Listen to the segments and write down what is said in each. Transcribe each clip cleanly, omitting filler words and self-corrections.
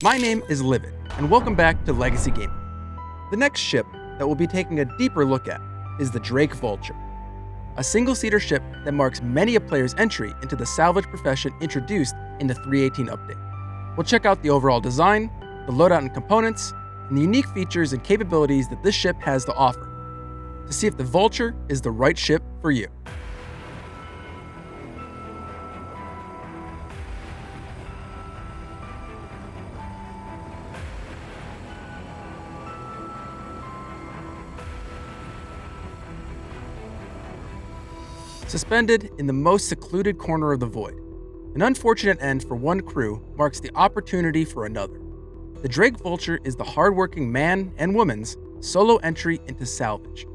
My name is Livid, and welcome back to Legacy Gaming. The next ship that we'll be taking a deeper look at is the Drake Vulture, a single-seater ship that marks many a player's entry into the salvage profession introduced in the 3.18 update. We'll check out the overall design, the loadout and components, and the unique features and capabilities that this ship has to offer, to see if the Vulture is the right ship for you. Suspended in the most secluded corner of the void, an unfortunate end for one crew marks the opportunity for another. The Drake Vulture is the hardworking man and woman's solo entry into Salvage.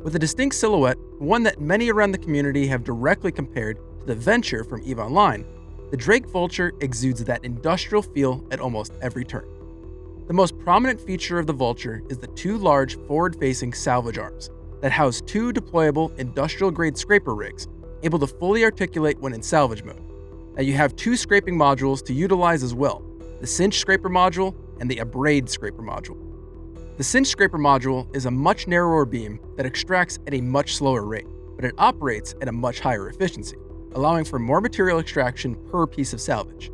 With a distinct silhouette, one that many around the community have directly compared to the Venture from EVE Online, the Drake Vulture exudes that industrial feel at almost every turn. The most prominent feature of the Vulture is the two large forward-facing salvage arms that house two deployable industrial-grade scraper rigs, able to fully articulate when in salvage mode. Now you have two scraping modules to utilize as well, the Cinch Scraper Module and the Abrade Scraper Module. The Cinch Scraper Module is a much narrower beam that extracts at a much slower rate, but it operates at a much higher efficiency, allowing for more material extraction per piece of salvage.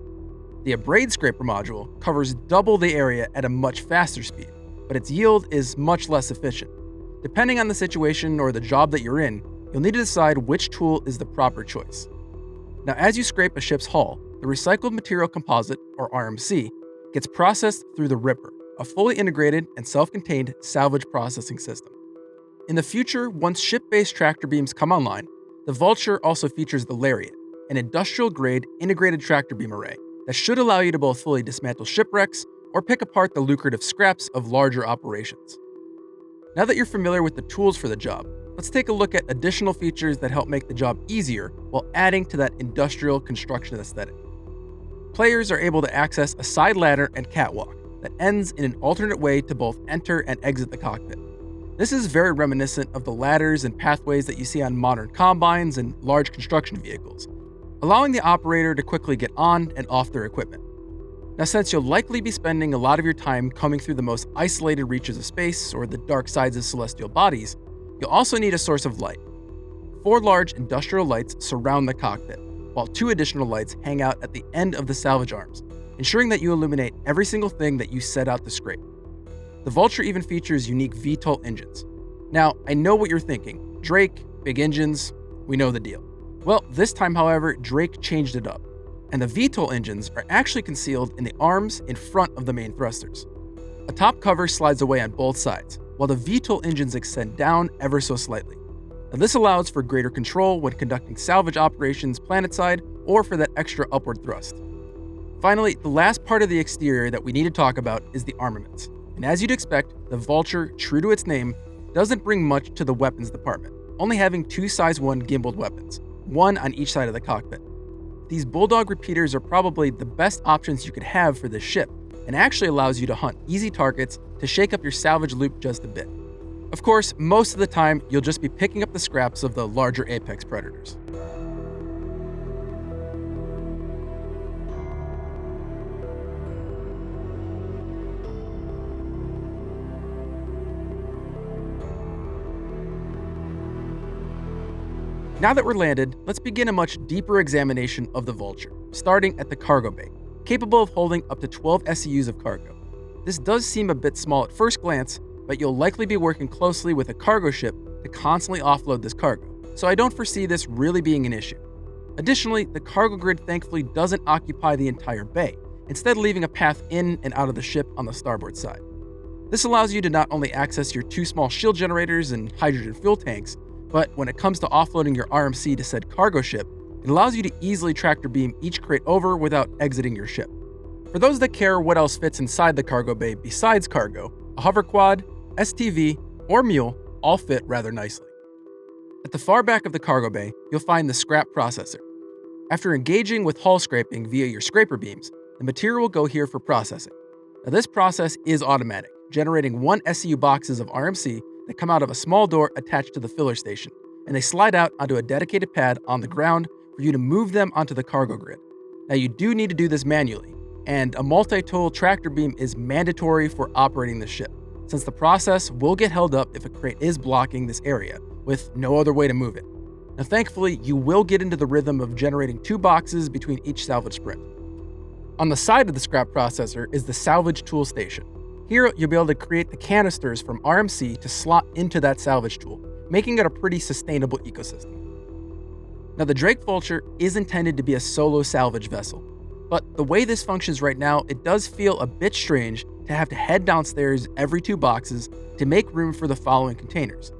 The Abrade Scraper Module covers double the area at a much faster speed, but its yield is much less efficient. Depending on the situation or the job that you're in, you'll need to decide which tool is the proper choice. Now, as you scrape a ship's hull, the Recycled Material Composite, or RMC, gets processed through the Ripper, a fully integrated and self-contained salvage processing system. In the future, once ship-based tractor beams come online, the Vulture also features the Lariat, an industrial-grade integrated tractor beam array that should allow you to both fully dismantle shipwrecks or pick apart the lucrative scraps of larger operations. Now that you're familiar with the tools for the job, let's take a look at additional features that help make the job easier while adding to that industrial construction aesthetic. Players are able to access a side ladder and catwalk that ends in an alternate way to both enter and exit the cockpit. This is very reminiscent of the ladders and pathways that you see on modern combines and large construction vehicles, allowing the operator to quickly get on and off their equipment. Now, since you'll likely be spending a lot of your time coming through the most isolated reaches of space or the dark sides of celestial bodies, you'll also need a source of light. 4 large industrial lights surround the cockpit, while 2 additional lights hang out at the end of the salvage arms, ensuring that you illuminate every single thing that you set out to scrape. The Vulture even features unique VTOL engines. Now, I know what you're thinking. Drake, big engines, we know the deal. Well, this time, however, Drake changed it up, and the VTOL engines are actually concealed in the arms in front of the main thrusters. A top cover slides away on both sides, while the VTOL engines extend down ever so slightly. Now, this allows for greater control when conducting salvage operations planetside or for that extra upward thrust. Finally, the last part of the exterior that we need to talk about is the armaments. And as you'd expect, the Vulture, true to its name, doesn't bring much to the weapons department, only having 2 size 1 gimbaled weapons, one on each side of the cockpit. These Bulldog repeaters are probably the best options you could have for this ship, and actually allows you to hunt easy targets to shake up your salvage loop just a bit. Of course, most of the time, you'll just be picking up the scraps of the larger apex predators. Now that we're landed, let's begin a much deeper examination of the Vulture, starting at the cargo bay, capable of holding up to 12 SCUs of cargo. This does seem a bit small at first glance, but you'll likely be working closely with a cargo ship to constantly offload this cargo, so I don't foresee this really being an issue. Additionally, the cargo grid thankfully doesn't occupy the entire bay, instead leaving a path in and out of the ship on the starboard side. This allows you to not only access your 2 small shield generators and hydrogen fuel tanks, but when it comes to offloading your RMC to said cargo ship, it allows you to easily tractor beam each crate over without exiting your ship. For those that care what else fits inside the cargo bay besides cargo, a hover quad, STV, or mule all fit rather nicely. At the far back of the cargo bay, you'll find the scrap processor. After engaging with hull scraping via your scraper beams, the material will go here for processing. Now, this process is automatic, generating 1 SCU boxes of RMC that come out of a small door attached to the filler station, and they slide out onto a dedicated pad on the ground for you to move them onto the cargo grid. Now, you do need to do this manually, and a multi-tool tractor beam is mandatory for operating the ship, since the process will get held up if a crate is blocking this area, with no other way to move it. Now thankfully, you will get into the rhythm of generating 2 boxes between each salvage sprint. On the side of the scrap processor is the salvage tool station. Here, you'll be able to create the canisters from RMC to slot into that salvage tool, making it a pretty sustainable ecosystem. Now, the Drake Vulture is intended to be a solo salvage vessel, but the way this functions right now, it does feel a bit strange to have to head downstairs every 2 boxes to make room for the following containers.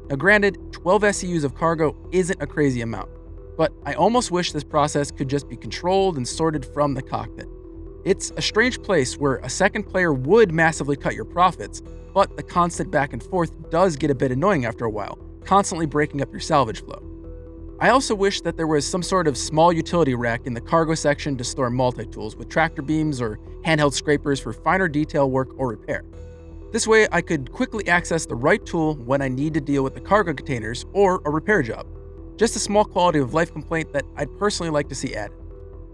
Now granted, 12 SCUs of cargo isn't a crazy amount, but I almost wish this process could just be controlled and sorted from the cockpit. It's a strange place where a second player would massively cut your profits, but the constant back and forth does get a bit annoying after a while, constantly breaking up your salvage flow. I also wish that there was some sort of small utility rack in the cargo section to store multi-tools with tractor beams or handheld scrapers for finer detail work or repair. This way, I could quickly access the right tool when I need to deal with the cargo containers or a repair job. Just a small quality of life complaint that I'd personally like to see added.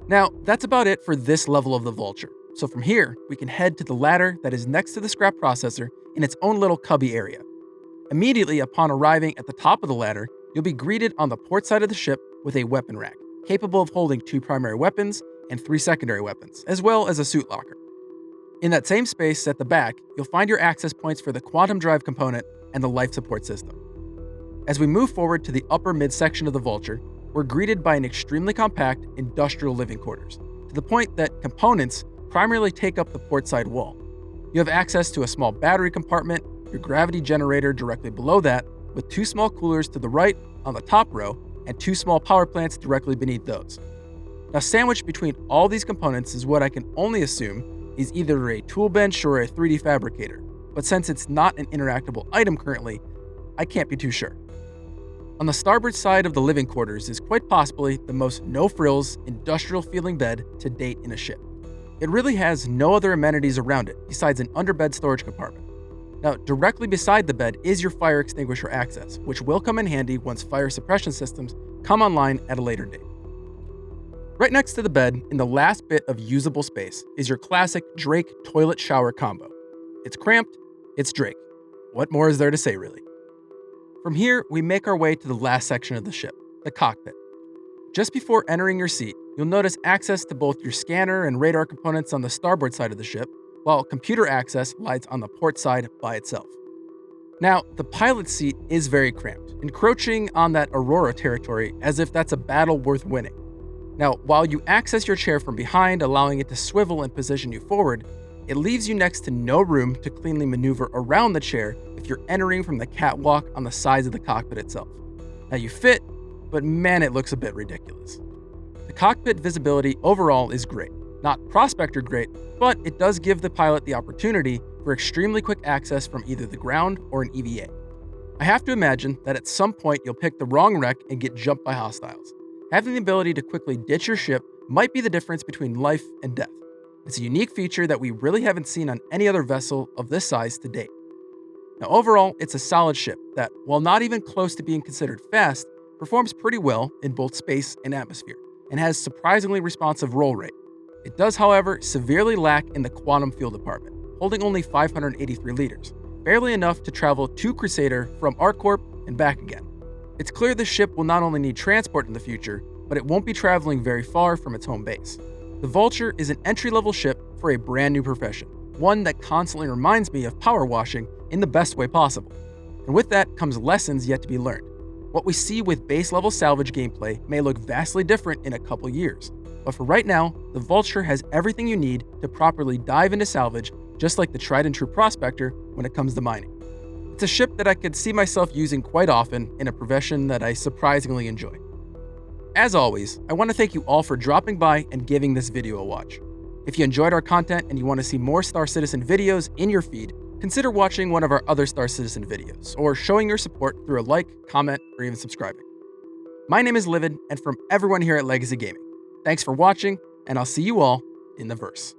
Now, that's about it for this level of the Vulture. So from here, we can head to the ladder that is next to the scrap processor in its own little cubby area. Immediately upon arriving at the top of the ladder, you'll be greeted on the port side of the ship with a weapon rack, capable of holding 2 primary weapons and 3 secondary weapons, as well as a suit locker. In that same space at the back, you'll find your access points for the quantum drive component and the life support system. As we move forward to the upper midsection of the Vulture, we're greeted by an extremely compact industrial living quarters, to the point that components primarily take up the port side wall. You have access to a small battery compartment, your gravity generator directly below that, with 2 small coolers to the right on the top row, and 2 small power plants directly beneath those. Now, sandwiched between all these components is what I can only assume is either a tool bench or a 3D fabricator, but since it's not an interactable item currently, I can't be too sure. On the starboard side of the living quarters is quite possibly the most no-frills, industrial-feeling bed to date in a ship. It really has no other amenities around it besides an underbed storage compartment. Now, directly beside the bed is your fire extinguisher access, which will come in handy once fire suppression systems come online at a later date. Right next to the bed, in the last bit of usable space, is your classic Drake toilet shower combo. It's cramped, it's Drake. What more is there to say, really? From here, we make our way to the last section of the ship, the cockpit. Just before entering your seat, you'll notice access to both your scanner and radar components on the starboard side of the ship, while computer access lies on the port side by itself. Now, the pilot's seat is very cramped, encroaching on that Aurora territory as if that's a battle worth winning. Now, while you access your chair from behind, allowing it to swivel and position you forward, it leaves you next to no room to cleanly maneuver around the chair if you're entering from the catwalk on the sides of the cockpit itself. Now, you fit, but man, it looks a bit ridiculous. The cockpit visibility overall is great. Not prospector great, but it does give the pilot the opportunity for extremely quick access from either the ground or an EVA. I have to imagine that at some point you'll pick the wrong wreck and get jumped by hostiles. Having the ability to quickly ditch your ship might be the difference between life and death. It's a unique feature that we really haven't seen on any other vessel of this size to date. Now overall, it's a solid ship that, while not even close to being considered fast, performs pretty well in both space and atmosphere, and has surprisingly responsive roll rate. It does, however, severely lack in the quantum fuel department, holding only 583 liters, barely enough to travel to Crusader from ArcCorp and back again. It's clear the ship will not only need transport in the future, but it won't be traveling very far from its home base. The Vulture is an entry-level ship for a brand new profession, one that constantly reminds me of power washing in the best way possible. And with that comes lessons yet to be learned. What we see with base-level salvage gameplay may look vastly different in a couple years, but for right now, the Vulture has everything you need to properly dive into salvage, just like the tried-and-true Prospector when it comes to mining. It's a ship that I could see myself using quite often in a profession that I surprisingly enjoy. As always, I want to thank you all for dropping by and giving this video a watch. If you enjoyed our content and you want to see more Star Citizen videos in your feed, consider watching one of our other Star Citizen videos, or showing your support through a like, comment, or even subscribing. My name is Livid, and from everyone here at Legacy Gaming, thanks for watching, and I'll see you all in the verse.